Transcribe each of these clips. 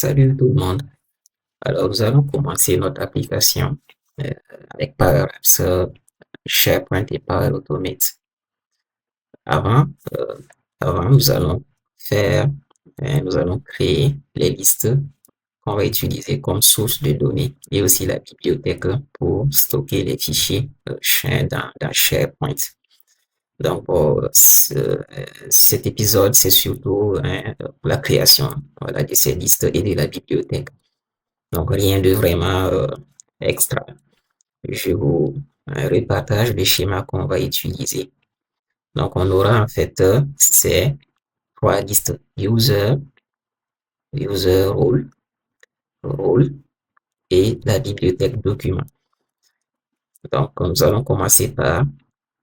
Salut tout le monde. Alors, nous allons commencer notre application euh, avec Power Apps, SharePoint et Power Automate. Avant, euh, avant, nous allons créer les listes qu'on va utiliser comme source de données et aussi la bibliothèque pour stocker les fichiers dans SharePoint. Donc, cet épisode, c'est surtout pour la création, voilà, de ces listes et de la bibliothèque. Donc, rien de vraiment extra. Je vous repartage le schéma qu'on va utiliser. Donc, on aura en fait ces trois listes user role et la bibliothèque document. Donc, nous allons commencer par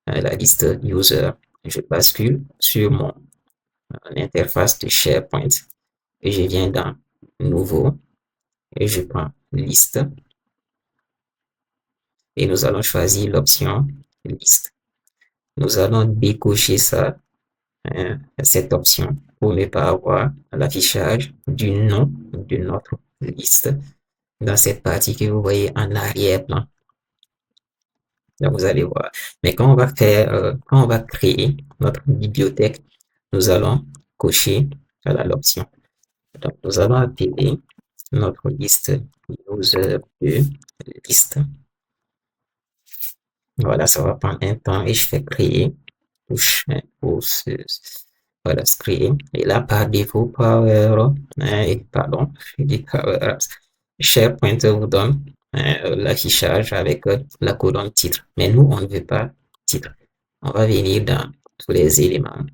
la liste user. Je bascule sur mon interface de SharePoint et je viens dans nouveau et je prends liste et nous allons choisir l'option liste. Nous allons décocher ça, cette option pour ne pas avoir l'affichage du nom de notre liste dans cette partie que vous voyez en arrière-plan. Donc, vous allez voir. Mais quand on va créer notre bibliothèque, nous allons cocher l'option. Donc, nous allons appeler notre liste user de liste. Voilà, ça va prendre un temps et je fais créer pour voilà, créer. Et là, par défaut, Power Apps, SharePoint vous donne l'affichage avec la colonne titre. Mais nous, on ne veut pas titre. On va venir dans tous les éléments.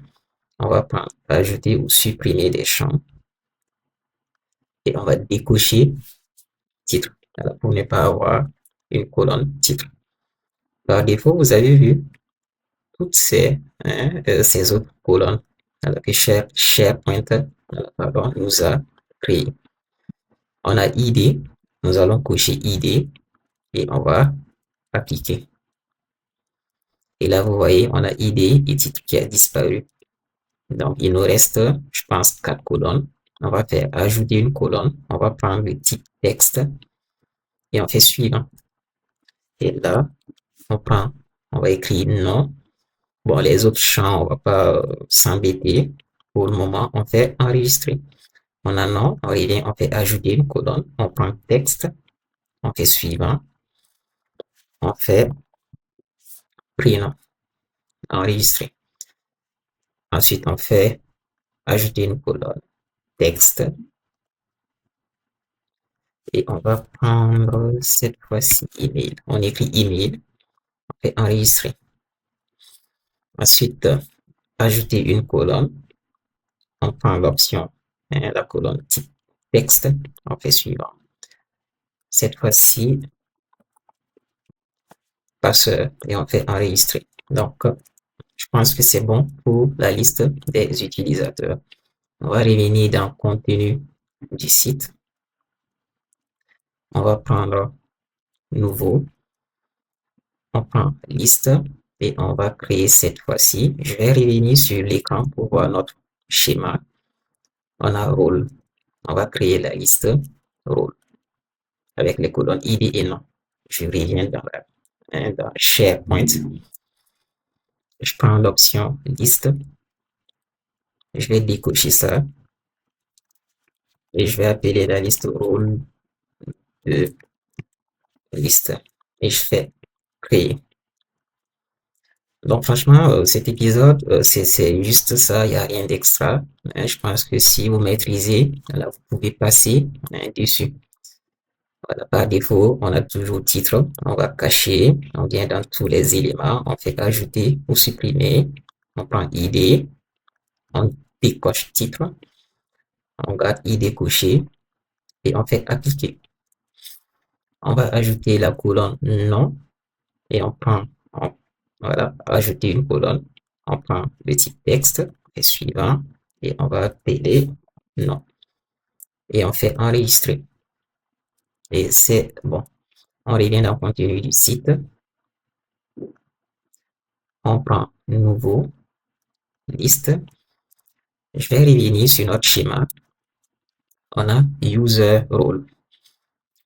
On va prendre, ajouter ou supprimer des champs. Et on va décocher titre. Alors, pour ne pas avoir une colonne titre. Par défaut, vous avez vu toutes ces autres colonnes que SharePoint nous a créé. On a ID, nous allons cocher ID et on va appliquer. Et là, vous voyez, on a ID et titre qui a disparu. Donc, il nous reste, je pense, 4 colonnes. On va faire ajouter une colonne. On va prendre le type texte et on fait suivant. Et là, on va écrire non. Bon, les autres champs, on va pas s'embêter. Pour le moment, on fait enregistrer. On a non, on revient, on fait ajouter une colonne. On prend texte, on fait suivant. On fait prénom, enregistrer. Ensuite, on fait ajouter une colonne, texte. Et on va prendre cette fois-ci email. On écrit email, on fait enregistrer. Ensuite, ajouter une colonne. On prend l'option, la colonne type texte, on fait suivant. Cette fois-ci, passeur et on fait enregistrer. Donc, je pense que c'est bon pour la liste des utilisateurs. On va revenir dans contenu du site. On va prendre nouveau. On prend liste et on va créer cette fois-ci. Je vais revenir sur l'écran pour voir notre schéma. On a rôle. On va créer la liste rôle avec les colonnes ID et nom. Je reviens dans SharePoint. Je prends l'option liste. Je vais décocher ça. Et je vais appeler la liste rôle de liste. Et je fais créer. Donc franchement, cet épisode, c'est juste ça, il n'y a rien d'extra. Je pense que si vous maîtrisez, là, vous pouvez passer dessus. Voilà, par défaut, on a toujours titre, on va cacher, on vient dans tous les éléments, on fait ajouter ou supprimer, on prend ID, on décoche titre, on garde ID coché et on fait appliquer. On va ajouter la colonne non et voilà, ajouter une colonne, on prend le type texte et suivant et on va appeler non et on fait enregistrer. Et c'est bon. On revient dans le contenu du site. On prend nouveau, liste. Je vais revenir sur notre schéma. on a user role.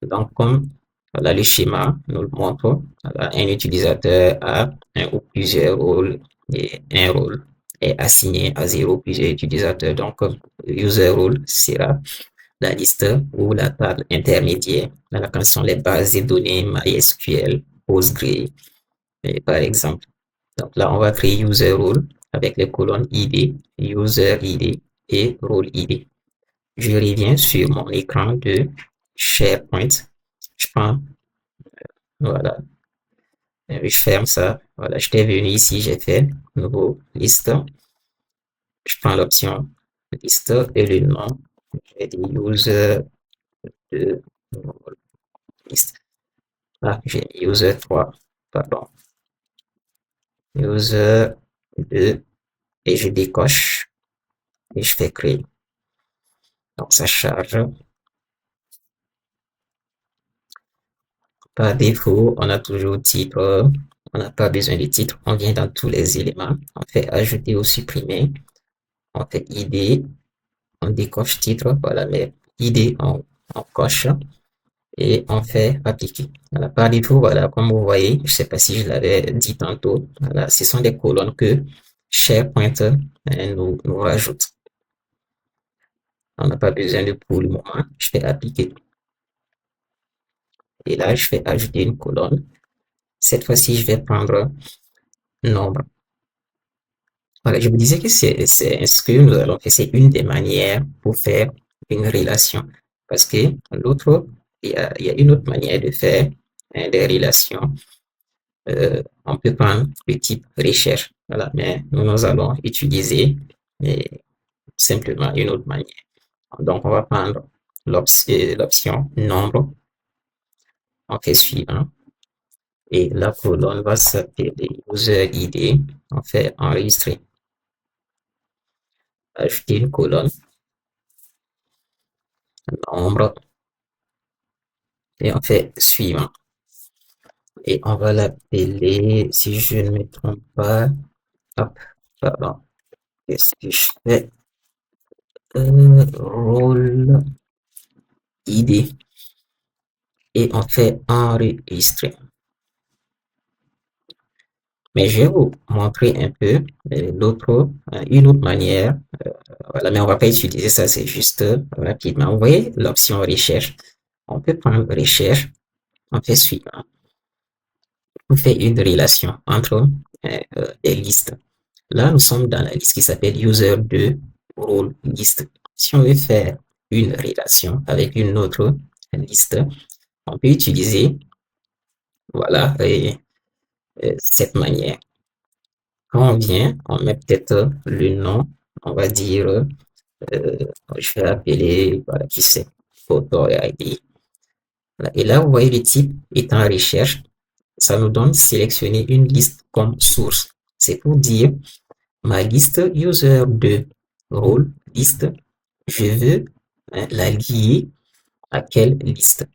Donc, comme voilà, le schéma nous le montre, voilà, un utilisateur a un ou plusieurs rôles et un rôle est assigné à 0 plusieurs utilisateurs. Donc, user role sera la liste ou la table intermédiaire dans laquelle sont les bases de données MySQL, Postgre, par exemple. Donc là, on va créer user role avec les colonnes ID, user ID et role ID. Je reviens sur mon écran de SharePoint. Je prends, voilà, je ferme ça. Voilà, j'étais venu ici, j'ai fait nouveau liste. Je prends l'option liste et le nom. J'ai dit user de liste. Là, j'ai user 3, pardon, user 2 et je décoche et je fais créer. Donc ça charge. Par défaut, on a toujours titre, on n'a pas besoin de titre, on vient dans tous les éléments, on fait ajouter ou supprimer, on fait ID, on décoche titre, voilà, mais ID on coche et on fait appliquer. Voilà, par défaut, voilà, comme vous voyez, je ne sais pas si je l'avais dit tantôt, voilà, ce sont des colonnes que SharePoint nous rajoute. On n'a pas besoin de pour le moment, je fais appliquer. Et là, je vais ajouter une colonne. Cette fois-ci, je vais prendre nombre. Voilà, je vous disais que c'est ce que nous allons faire, c'est une des manières pour faire une relation. Parce que l'autre, il y a une autre manière de faire des relations. On peut prendre le type recherche, voilà, mais nous allons utiliser simplement une autre manière. Donc, on va prendre l'option nombre, on fait suivant, et la colonne va s'appeler user ID, on fait enregistrer, ajouter une colonne, nombre, et on fait suivant. Et on va l'appeler, si je ne me trompe pas, hop, pardon, qu'est-ce que je fais? Rôle ID. Et on fait enregistrer. Mais je vais vous montrer un peu une autre manière. Voilà, mais on va pas utiliser ça, c'est juste rapidement. Vous voyez l'option recherche. On peut prendre recherche, on fait suivant. On fait une relation entre des listes. Là, nous sommes dans la liste qui s'appelle user2 role list. Si on veut faire une relation avec une autre liste, on peut utiliser voilà, cette manière. Quand on vient, on met peut-être le nom, on va dire, je vais appeler, voilà, qui c'est, photo et ID. Voilà. Et là, vous voyez le type est en recherche. Ça nous donne sélectionner une liste comme source. C'est pour dire ma liste user de rôle liste, je veux la lier à quelle liste?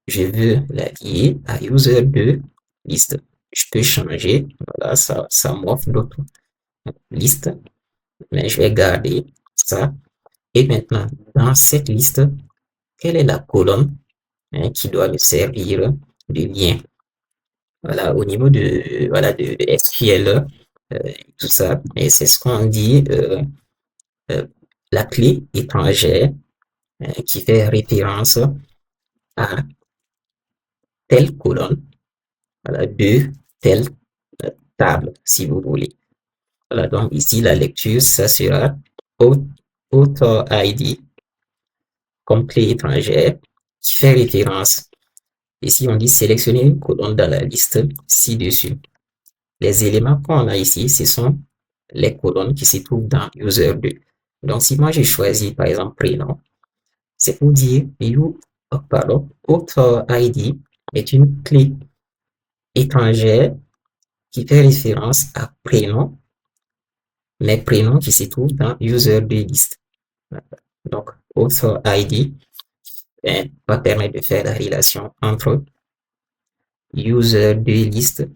Je veux la lier à user de liste. Je peux changer, voilà, ça m'offre d'autres listes, mais je vais garder ça. Et maintenant, dans cette liste, quelle est la colonne qui doit me servir de lien? Voilà, au niveau de, voilà, de SQL, tout ça, et c'est ce qu'on dit, la clé étrangère qui fait référence à telle colonne, voilà, de telle table, si vous voulez. Voilà, donc ici, la lecture, ça sera author ID comme clé étrangère qui fait référence. Ici, on dit sélectionner une colonne dans la liste ci-dessus. Les éléments qu'on a ici, ce sont les colonnes qui se trouvent dans user2. Donc, si moi je choisis par exemple prénom, c'est pour dire author ID est une clé étrangère qui fait référence à prénom, mais prénom qui se trouve dans user2 liste. Donc, author ID va permettre de faire la relation entre user2 liste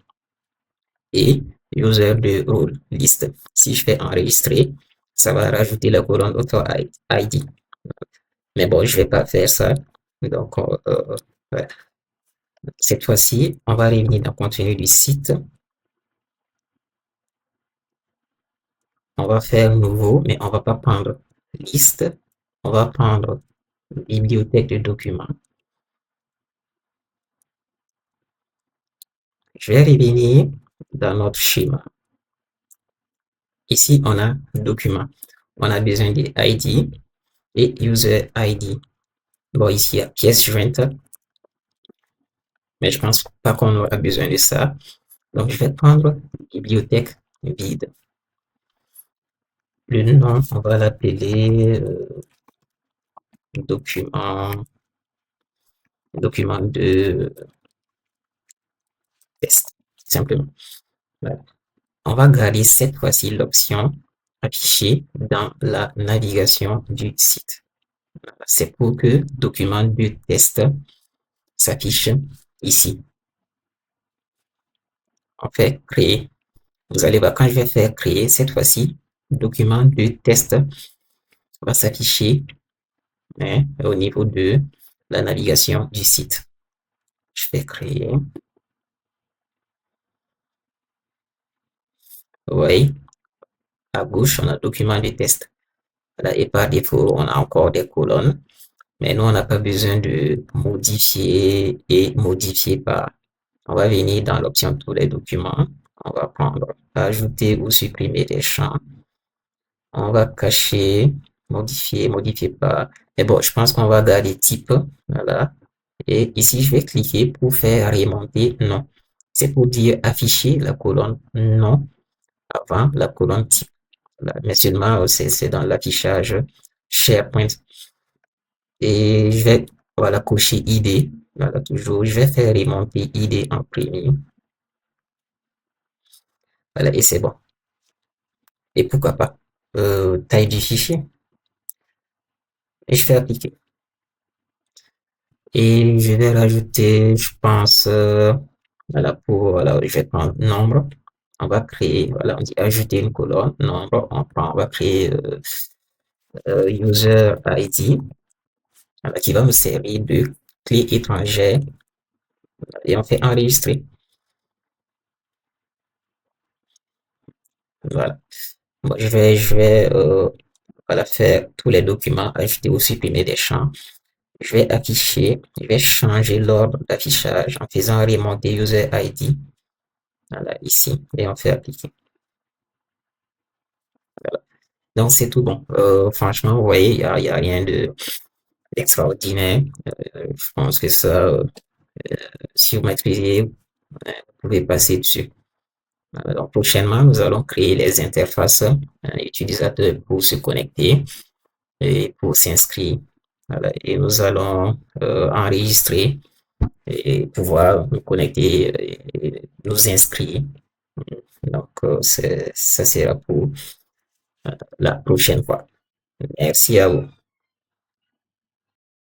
et user2 role liste. Si je fais enregistrer, ça va rajouter la colonne author ID. Mais bon, je vais pas faire ça. Donc, ouais. Cette fois-ci, on va revenir dans le contenu du site. On va faire nouveau, mais on va pas prendre liste. On va prendre bibliothèque de documents. Je vais revenir dans notre schéma. Ici, on a document. On a besoin des ID et user ID. Bon, ici, il y a pièce jointe, mais je pense pas qu'on aura besoin de ça. Donc, je vais prendre bibliothèque vide. Le nom, on va l'appeler document de test, simplement. Voilà. On va garder cette fois-ci l'option affichée dans la navigation du site. C'est pour que document de test s'affiche ici. On fait créer. Vous allez voir quand je vais faire créer cette fois-ci, document de test va s'afficher au niveau de la navigation du site. Je vais créer. Oui, à gauche, on a document de test. Voilà, et par défaut, on a encore des colonnes. Mais nous, on n'a pas besoin de modifier et modifier par. On va venir dans l'option tous les documents. On va prendre ajouter ou supprimer des champs. On va cacher, modifier, modifier par. Mais bon, je pense qu'on va garder type. Voilà. Et ici, je vais cliquer pour faire remonter non. C'est pour dire afficher la colonne non avant la colonne type. Voilà. Mais seulement, c'est dans l'affichage SharePoint. Et je vais, voilà, cocher ID. Voilà, toujours, je vais faire remonter ID en premier. Voilà, et c'est bon. Et pourquoi pas, taille du fichier. Et je fais appliquer. Et je vais rajouter, je pense, voilà, voilà, je vais prendre nombre. On va créer, voilà, on dit ajouter une colonne, nombre, on va créer user ID, voilà, qui va me servir de clé étrangère, et on fait enregistrer. Voilà. Bon, je vais voilà, faire tous les documents, ajouter ou supprimer des champs. Je vais afficher, je vais changer l'ordre d'affichage en faisant remonter user ID. Voilà, ici, et on fait appliquer. Voilà. Donc, c'est tout bon. Franchement, vous voyez, il y a rien d'extraordinaire. Je pense que ça, si vous maîtrisez, vous pouvez passer dessus. Voilà, donc, prochainement, nous allons créer les interfaces utilisateurs pour se connecter et pour s'inscrire. Voilà, et nous allons enregistrer et pouvoir nous connecter et nous inscrire. Donc, ça sera pour la prochaine fois. Merci à vous.